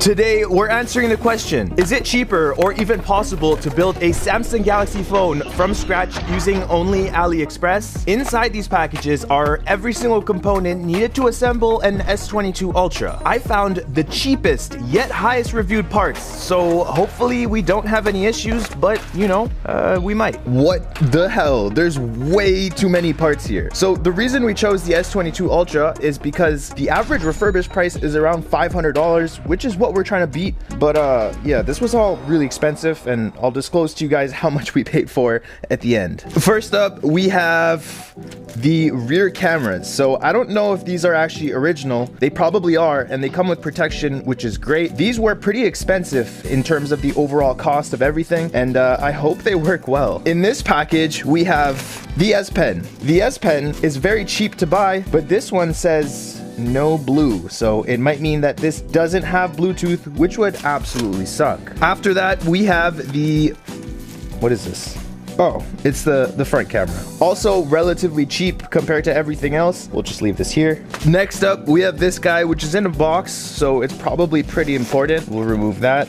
Today, we're answering the question, is it cheaper or even possible to build a Samsung Galaxy phone from scratch using only AliExpress? Inside these packages are every single component needed to assemble an S22 Ultra. I found the cheapest yet highest reviewed parts, so hopefully we don't have any issues, but you know, we might. What the hell? There's way too many parts here. So the reason we chose the S22 Ultra is because the average refurbished price is around $500, which is what we're trying to beat. But yeah, this was all really expensive, and I'll disclose to you guys how much we paid for at the end. First up, we have the rear cameras. So I don't know if these are actually original. They probably are, and they come with protection, which is great. These were pretty expensive in terms of the overall cost of everything, and I hope they work well. In this package, we have the S Pen. The S Pen is very cheap to buy, but this one says no blue, so it might mean that this doesn't have Bluetooth, which would absolutely suck. After that, we have the, what is this? Oh, it's the front camera. Also relatively cheap compared to everything else. We'll just leave this here. Next up, we have this guy, which is in a box, so it's probably pretty important. We'll remove that.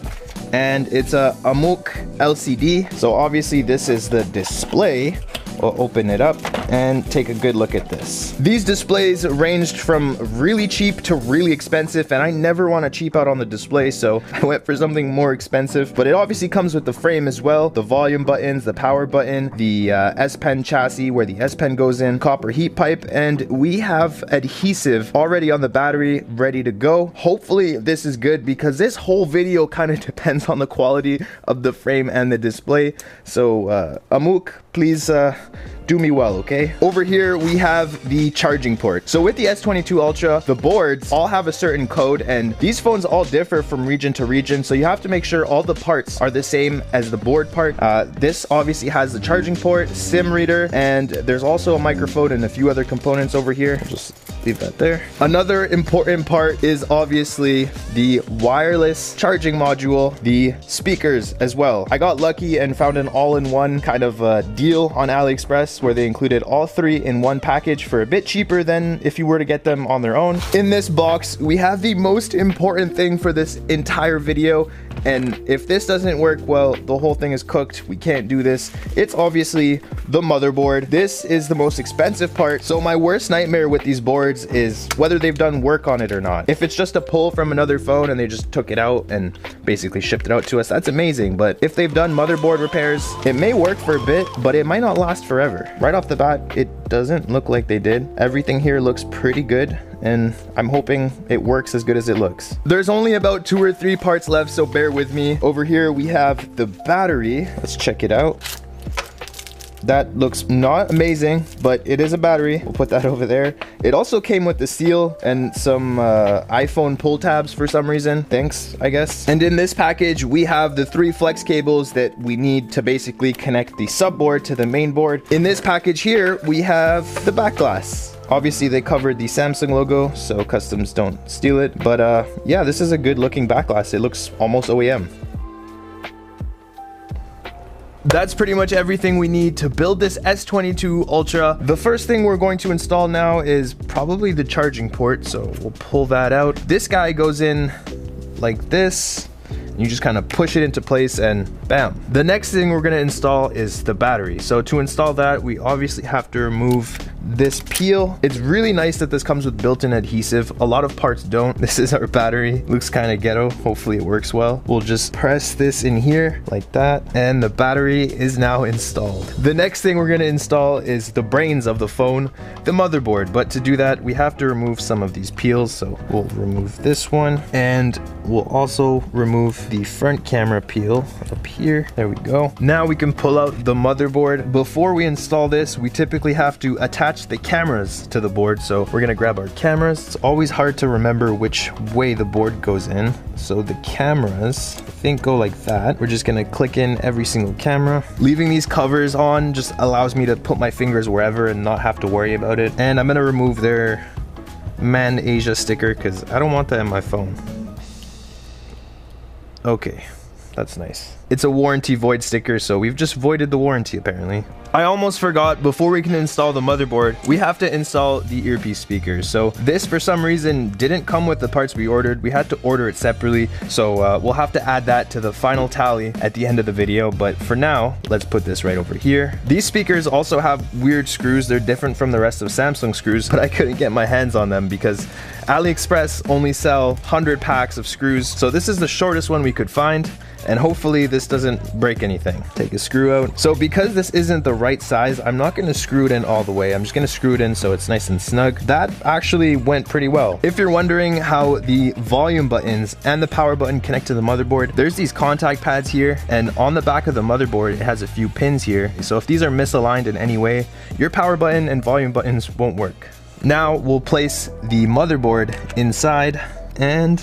And it's a AMOLED LCD. So obviously this is the display. We'll open it up and take a good look at this. These displays ranged from really cheap to really expensive, and I never want to cheap out on the display, so I went for something more expensive. But it obviously comes with the frame as well, the volume buttons, the power button, the S Pen chassis where the S Pen goes in, copper heat pipe, and we have adhesive already on the battery ready to go. Hopefully this is good, because this whole video kind of depends on the quality of the frame and the display. So AMOLED, please do me well, okay? Over here we have the charging port. So with the S22 Ultra, the boards all have a certain code, and these phones all differ from region to region, so you have to make sure all the parts are the same as the board part. This obviously has the charging port, SIM reader, and there's also a microphone and a few other components over here. Just leave that there. Another important part is obviously the wireless charging module, the speakers as well. I got lucky and found an all-in-one kind of deal on AliExpress where they included all three in one package for a bit cheaper than if you were to get them on their own. In this box, we have the most important thing for this entire video, and if this doesn't work, well, the whole thing is cooked. We can't do this. It's obviously the motherboard. This is the most expensive part, so my worst nightmare with these boards is whether they've done work on it or not. If it's just a pull from another phone and they just took it out and basically shipped it out to us, that's amazing. But if they've done motherboard repairs, it may work for a bit, but it might not last forever. Right off the bat, it doesn't look like they did. Everything here looks pretty good, and I'm hoping it works as good as it looks. There's only about 2 or 3 parts left, so bear with me. Over here we have the battery. Let's check it out. That looks not amazing, but it is a battery. We'll put that over there. It also came with the seal and some iPhone pull tabs for some reason. Thanks, I guess. And in this package, we have the 3 flex cables that we need to basically connect the subboard to the main board. In this package here, we have the back glass. Obviously, they covered the Samsung logo, so customs don't steal it. But yeah, this is a good looking back glass. It looks almost OEM. That's pretty much everything we need to build this S22 Ultra. The first thing we're going to install now is probably the charging port, so we'll pull that out. This guy goes in like this. You just kind of push it into place and bam. The next thing we're gonna install is the battery. So to install that, we obviously have to remove this peel. It's really nice that this comes with built-in adhesive. A lot of parts don't. This is our battery. Looks kind of ghetto. Hopefully it works well. We'll just press this in here like that, and the battery is now installed. The next thing we're gonna install is the brains of the phone, the motherboard. But to do that, we have to remove some of these peels. So we'll remove this one, and we'll also remove the front camera peel up here. There we go. Now we can pull out the motherboard. Before we install this, we typically have to attach the cameras to the board. So we're gonna grab our cameras. It's always hard to remember which way the board goes in. So the cameras, I think, go like that. We're just gonna click in every single camera. Leaving these covers on just allows me to put my fingers wherever and not have to worry about it. And I'm gonna remove their Man Asia sticker because I don't want that in my phone. Okay, that's nice. It's a warranty void sticker, so we've just voided the warranty apparently. I almost forgot, before we can install the motherboard, we have to install the earpiece speakers. So this, for some reason, didn't come with the parts we ordered. We had to order it separately. So we'll have to add that to the final tally at the end of the video. But for now, let's put this right over here. These speakers also have weird screws. They're different from the rest of Samsung screws, but I couldn't get my hands on them because AliExpress only sell 100 packs of screws. So this is the shortest one we could find. And hopefully this doesn't break anything. Take a screw out. So because this isn't the right size, I'm not gonna screw it in all the way. I'm just gonna screw it in so it's nice and snug. That actually went pretty well. If you're wondering how the volume buttons and the power button connect to the motherboard, there's these contact pads here, and on the back of the motherboard, it has a few pins here. So if these are misaligned in any way, your power button and volume buttons won't work. Now we'll place the motherboard inside, and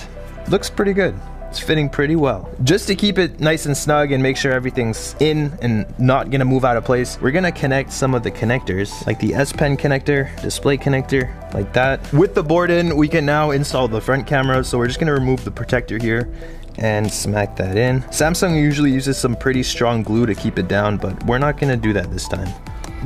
looks pretty good. It's fitting pretty well. Just to keep it nice and snug and make sure everything's in and not gonna move out of place, we're gonna connect some of the connectors, like the S Pen connector, display connector, like that. With the board in, we can now install the front camera, so we're just gonna remove the protector here and smack that in. Samsung usually uses some pretty strong glue to keep it down, but we're not gonna do that this time.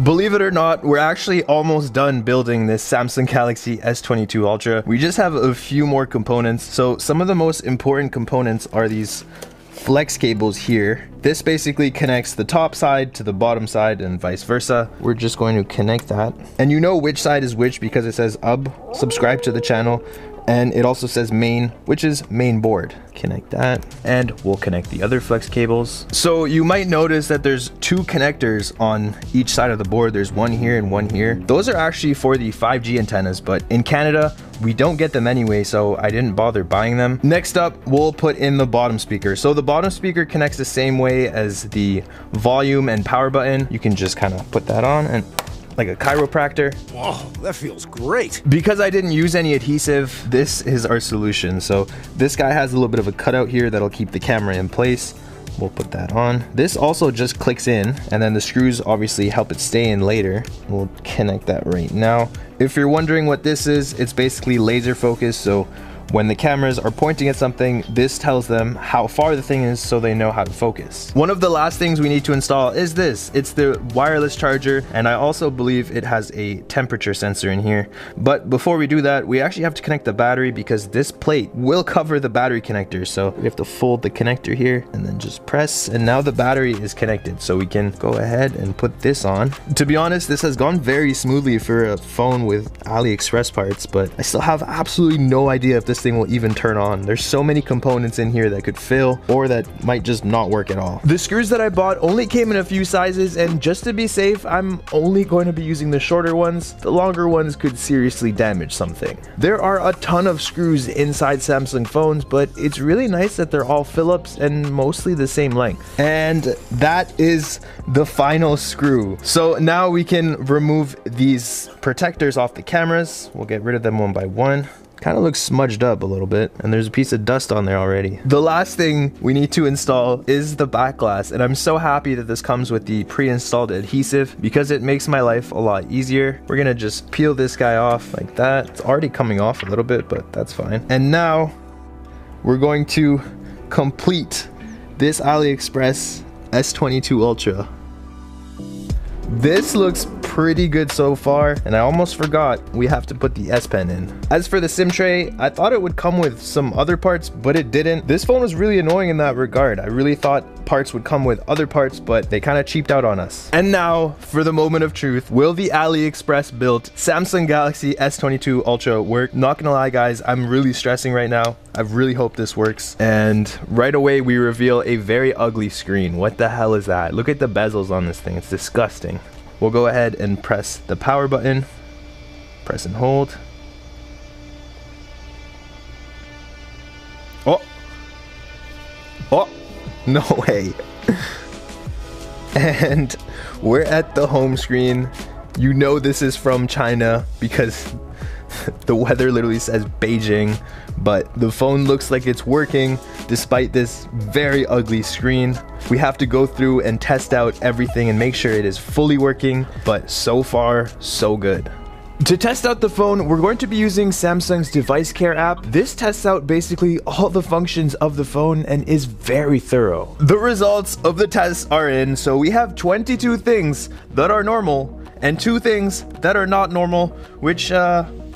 Believe it or not, we're actually almost done building this Samsung Galaxy S22 Ultra. We just have a few more components. So some of the most important components are these flex cables here. This basically connects the top side to the bottom side and vice versa. We're just going to connect that. And you know which side is which because it says subscribe to the channel. And it also says main, which is main board. Connect that, and we'll connect the other flex cables. So you might notice that there's two connectors on each side of the board. There's one here and one here. Those are actually for the 5G antennas, but in Canada, we don't get them anyway, so I didn't bother buying them. Next up, we'll put in the bottom speaker. So the bottom speaker connects the same way as the volume and power button. You can just kind of put that on and like a chiropractor. Whoa, that feels great. Because I didn't use any adhesive, this is our solution. So this guy has a little bit of a cutout here that'll keep the camera in place. We'll put that on. This also just clicks in, and then the screws obviously help it stay in later. We'll connect that right now. If you're wondering what this is, it's basically laser focus. So when the cameras are pointing at something, this tells them how far the thing is so they know how to focus. One of the last things we need to install is this. It's the wireless charger, and I also believe it has a temperature sensor in here. But before we do that, we actually have to connect the battery because this plate will cover the battery connector. So we have to fold the connector here and then just press, and now the battery is connected. So we can go ahead and put this on. To be honest, this has gone very smoothly for a phone with AliExpress parts, but I still have absolutely no idea if this thing will even turn on. There's so many components in here that could fail or that might just not work at all. The screws that I bought only came in a few sizes, and just to be safe, I'm only going to be using the shorter ones. The longer ones could seriously damage something. There are a ton of screws inside Samsung phones, but it's really nice that they're all Phillips and mostly the same length. And that is the final screw. So now we can remove these protectors off the cameras. We'll get rid of them one by one. Kind of looks smudged up a little bit, and there's a piece of dust on there already. The last thing we need to install is the back glass, and I'm so happy that this comes with the pre-installed adhesive because it makes my life a lot easier. We're gonna just peel this guy off like that. It's already coming off a little bit, but that's fine. And now we're going to complete this AliExpress S22 Ultra. This looks pretty good so far, and I almost forgot we have to put the S Pen in. As for the SIM tray, I thought it would come with some other parts, but it didn't. This phone was really annoying in that regard. I really thought parts would come with other parts, but they kind of cheaped out on us. And now for the moment of truth. Will the AliExpress built Samsung Galaxy S22 Ultra work? Not gonna lie guys, I'm really stressing right now. I really hope this works. And right away we reveal a very ugly screen. What the hell is that? Look at the bezels on this thing. It's disgusting. We'll go ahead and press the power button. Press and hold. Oh! Oh! No way. And we're at the home screen. You know this is from China because the weather literally says Beijing, but the phone looks like it's working despite this very ugly screen. We have to go through and test out everything and make sure it is fully working, but so far, so good. To test out the phone, we're going to be using Samsung's Device Care app. This tests out basically all the functions of the phone and is very thorough. The results of the tests are in, so we have 22 things that are normal and 2 things that are not normal, which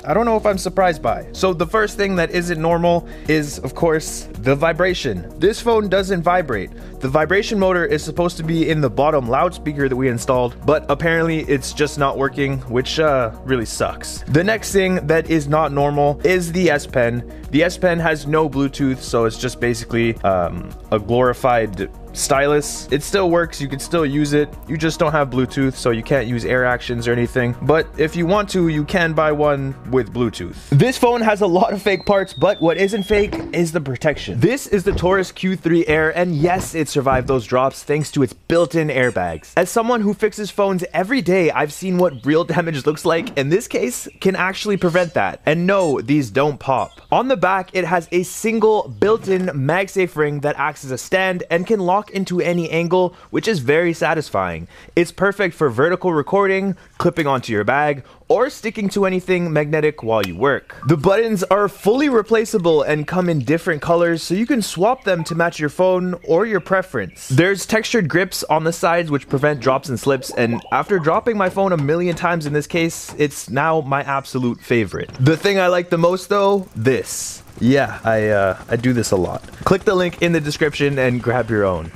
I don't know if I'm surprised by. So the first thing that isn't normal is, of course, the vibration. This phone doesn't vibrate. The vibration motor is supposed to be in the bottom loudspeaker that we installed, but apparently it's just not working, which really sucks. The next thing that is not normal is the S Pen. The S Pen has no Bluetooth, so it's just basically a glorified stylus. It still works, you can still use it, you just don't have Bluetooth, so you can't use air actions or anything, but if you want to, you can buy one with Bluetooth. This phone has a lot of fake parts, but what isn't fake is the protection. This is the Taurus Q3 Air, and yes, it survived those drops thanks to its built-in airbags. As someone who fixes phones every day, I've seen what real damage looks like, and this case can actually prevent that. And no, these don't pop. On the back, it has a single built-in MagSafe ring that acts as a stand and can lock into any angle, which is very satisfying. It's perfect for vertical recording, clipping onto your bag, or sticking to anything magnetic while you work. The buttons are fully replaceable and come in different colors, so you can swap them to match your phone or your preference. There's textured grips on the sides which prevent drops and slips, and after dropping my phone a million times in this case, it's now my absolute favorite. The thing I like the most though, this. Yeah, I do this a lot. Click the link in the description and grab your own.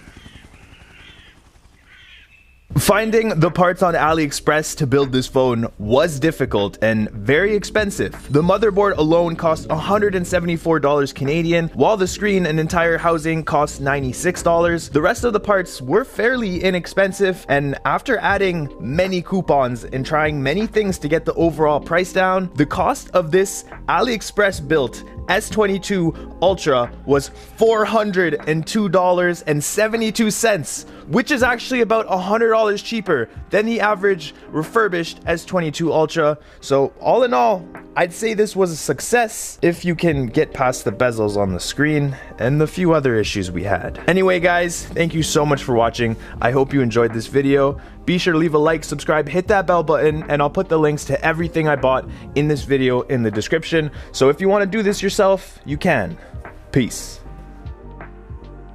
Finding the parts on AliExpress to build this phone was difficult and very expensive. The motherboard alone cost $174 Canadian, while the screen and entire housing cost $96. The rest of the parts were fairly inexpensive, and after adding many coupons and trying many things to get the overall price down, the cost of this AliExpress built S22 Ultra was $402.72, which is actually about $100 cheaper than the average refurbished S22 Ultra. So all in all, I'd say this was a success if you can get past the bezels on the screen and the few other issues we had. Anyway guys, thank you so much for watching. I hope you enjoyed this video. Be sure to leave a like, subscribe, hit that bell button, and I'll put the links to everything I bought in this video in the description. So if you want to do this yourself, you can. Peace.